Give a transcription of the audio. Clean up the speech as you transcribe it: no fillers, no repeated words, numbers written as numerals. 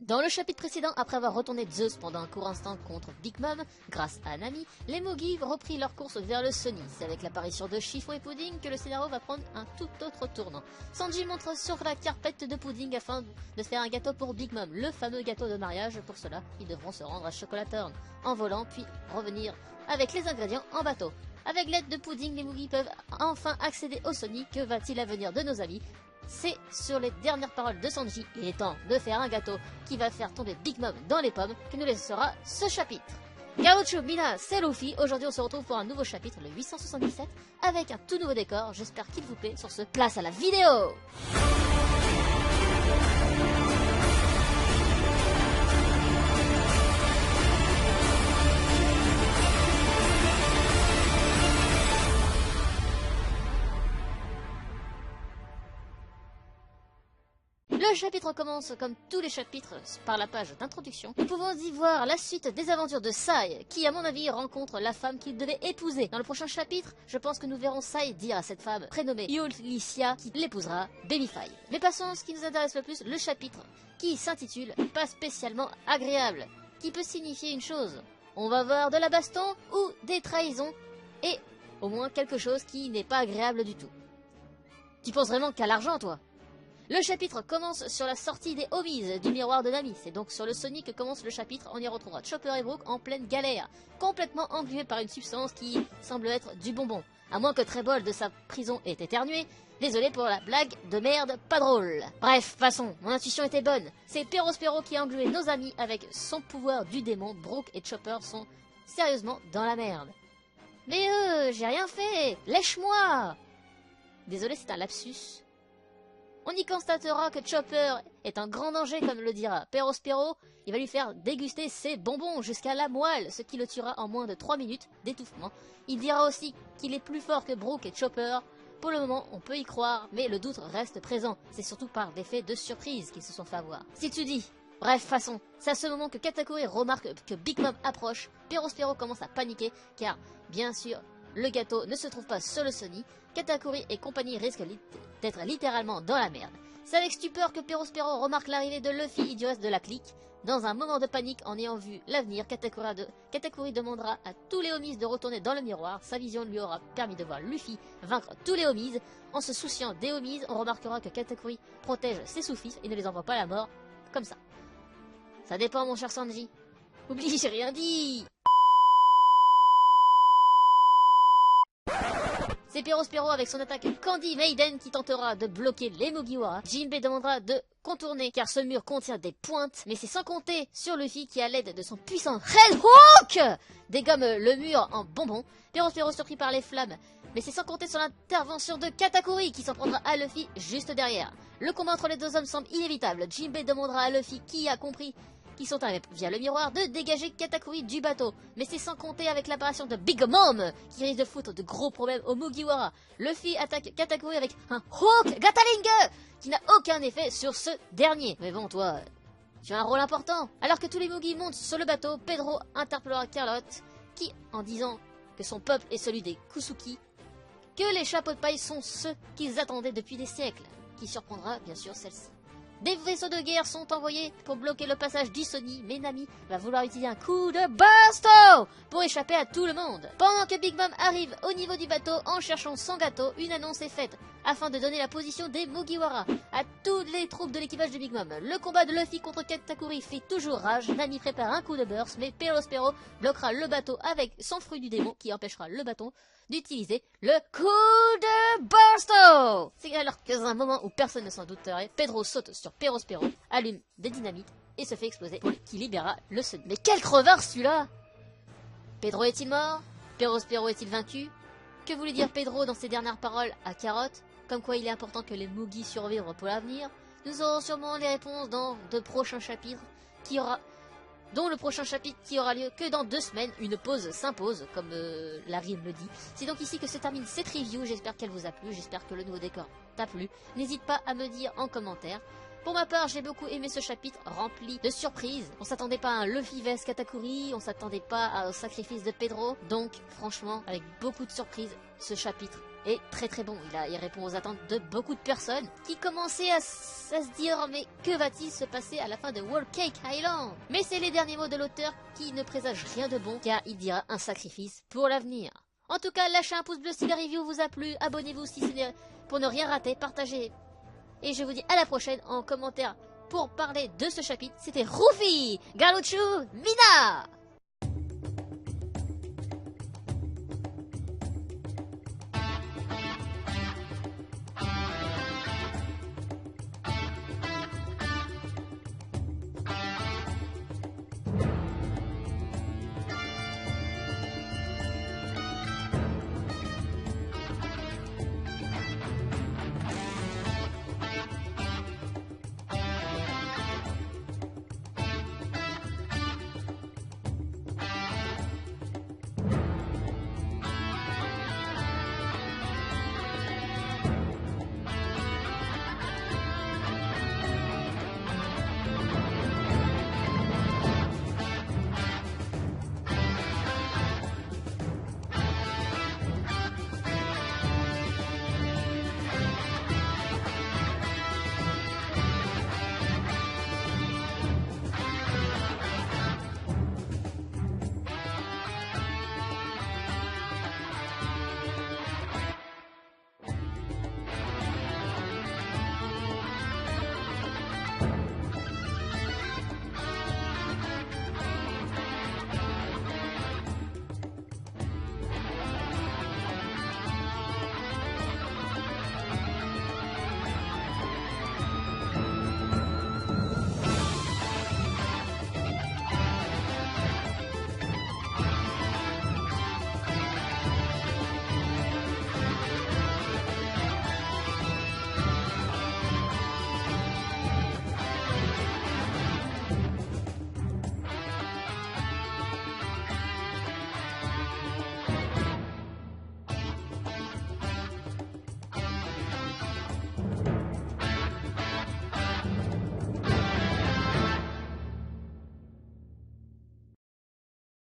Dans le chapitre précédent, après avoir retourné Zeus pendant un court instant contre Big Mom, grâce à Nami, les Moogie repris leur course vers le Sunny. C'est avec l'apparition de Chiffon et Pudding que le scénario va prendre un tout autre tournant. Sanji montre sur la carpette de Pudding afin de faire un gâteau pour Big Mom, le fameux gâteau de mariage. Pour cela, ils devront se rendre à Chocolatorn en volant, puis revenir avec les ingrédients en bateau. Avec l'aide de Pudding, les Moogie peuvent enfin accéder au Sunny. Que va-t-il advenir de nos amis? C'est sur les dernières paroles de Sanji, il est temps de faire un gâteau qui va faire tomber Big Mom dans les pommes, que nous laissera ce chapitre. Gaucho, Mina, c'est Luffy. Aujourd'hui on se retrouve pour un nouveau chapitre, le 877, avec un tout nouveau décor. J'espère qu'il vous plaît. Sur ce, place à la vidéo. Le chapitre commence, comme tous les chapitres, par la page d'introduction. Nous pouvons y voir la suite des aventures de Sai, qui à mon avis rencontre la femme qu'il devait épouser. Dans le prochain chapitre, je pense que nous verrons Sai dire à cette femme, prénommée Ulyssia, qui l'épousera Babyface. Mais passons à ce qui nous intéresse le plus, le chapitre, qui s'intitule « Pas spécialement agréable », qui peut signifier une chose. On va voir de la baston ou des trahisons, et au moins quelque chose qui n'est pas agréable du tout. Tu penses vraiment qu'à l'argent, toi ? Le chapitre commence sur la sortie des homies du miroir de Nami. C'est donc sur le Sunny que commence le chapitre. On y retrouvera Chopper et Brook en pleine galère, complètement englués par une substance qui semble être du bonbon. À moins que Trebol de sa prison ait éternué. Désolé pour la blague de merde, pas drôle. Bref, passons, mon intuition était bonne. C'est Perospero qui a englué nos amis avec son pouvoir du démon. Brook et Chopper sont sérieusement dans la merde. Mais j'ai rien fait. Lèche-moi. Désolé, c'est un lapsus. On y constatera que Chopper est un grand danger, comme le dira Perospero. Il va lui faire déguster ses bonbons jusqu'à la moelle, ce qui le tuera en moins de 3 minutes d'étouffement. Il dira aussi qu'il est plus fort que Brook et Chopper. Pour le moment, on peut y croire, mais le doute reste présent. C'est surtout par l'effet de surprise qu'ils se sont fait avoir. Si tu dis... Bref, façon, c'est à ce moment que Katakuri remarque que Big Mom approche. Perospero commence à paniquer, car, bien sûr, le gâteau ne se trouve pas sur le Sunny. Katakuri et compagnie risquent d'être littéralement dans la merde. C'est avec stupeur que Perospero remarque l'arrivée de Luffy et du reste de la clique. Dans un moment de panique, en ayant vu l'avenir, Katakuri demandera à tous les homies de retourner dans le miroir. Sa vision lui aura permis de voir Luffy vaincre tous les homies. En se souciant des homies, on remarquera que Katakuri protège ses sous-fils et ne les envoie pas à la mort, comme ça. Ça dépend, mon cher Sanji. Oublie, j'ai rien dit. C'est Perospero avec son attaque Candy Maiden qui tentera de bloquer les Mugiwara. Jinbei demandera de contourner car ce mur contient des pointes, mais c'est sans compter sur Luffy qui à l'aide de son puissant Red Hook dégomme le mur en bonbons. Perospero surpris par les flammes, mais c'est sans compter sur l'intervention de Katakuri qui s'en prendra à Luffy juste derrière. Le combat entre les deux hommes semble inévitable. Jinbei demandera à Luffy, qui a compris qui sont arrivés via le miroir, de dégager Katakuri du bateau. Mais c'est sans compter avec l'apparition de Big Mom, qui risque de foutre de gros problèmes aux Mugiwara. Luffy attaque Katakuri avec un Hook Gataling, qui n'a aucun effet sur ce dernier. Mais bon, toi, tu as un rôle important. Alors que tous les Mugi montent sur le bateau, Pedro interpellera Carlotte, qui, en disant que son peuple est celui des Kusuki, que les chapeaux de paille sont ceux qu'ils attendaient depuis des siècles, qui surprendra bien sûr celle-ci. Des vaisseaux de guerre sont envoyés pour bloquer le passage du Sunny, mais Nami va vouloir utiliser un coup de Bursto pour échapper à tout le monde. Pendant que Big Mom arrive au niveau du bateau en cherchant son gâteau, une annonce est faite afin de donner la position des Mugiwara à toutes les troupes de l'équipage de Big Mom. Le combat de Luffy contre Katakuri fait toujours rage. Nami prépare un coup de burst, mais Perospero bloquera le bateau avec son fruit du démon qui empêchera le bateau d'utiliser le coup de Bursto. C'est alors que dans un moment où personne ne s'en douterait, Pedro saute sur Perospero, allume des dynamites et se fait exploser, qui libérera le Sunny. Mais quel crevard celui-là! Pedro est-il mort? Perospero est-il vaincu? Que voulait dire Pedro dans ses dernières paroles à Carotte? Comme quoi il est important que les Mugi survivent pour l'avenir. Nous aurons sûrement les réponses dans de prochains chapitres dont le prochain chapitre qui aura lieu que dans 2 semaines. Une pause s'impose, comme la rime le dit. C'est donc ici que se termine cette review. J'espère qu'elle vous a plu, j'espère que le nouveau décor t'a plu. N'hésite pas à me dire en commentaire. Pour ma part, j'ai beaucoup aimé ce chapitre rempli de surprises. On s'attendait pas à un Luffy vs Katakuri, on s'attendait pas au sacrifice de Pedro. Donc, franchement, avec beaucoup de surprises, ce chapitre est très très bon. Il répond aux attentes de beaucoup de personnes qui commençaient à se dire mais que va-t-il se passer à la fin de Whole Cake Island? Mais c'est les derniers mots de l'auteur qui ne présagent rien de bon car il dira un sacrifice pour l'avenir. En tout cas, lâchez un pouce bleu si la review vous a plu, abonnez-vous si ce n'est pour ne rien rater, partagez. Et je vous dis à la prochaine en commentaire pour parler de ce chapitre. C'était Ruffy Galuchu Mina.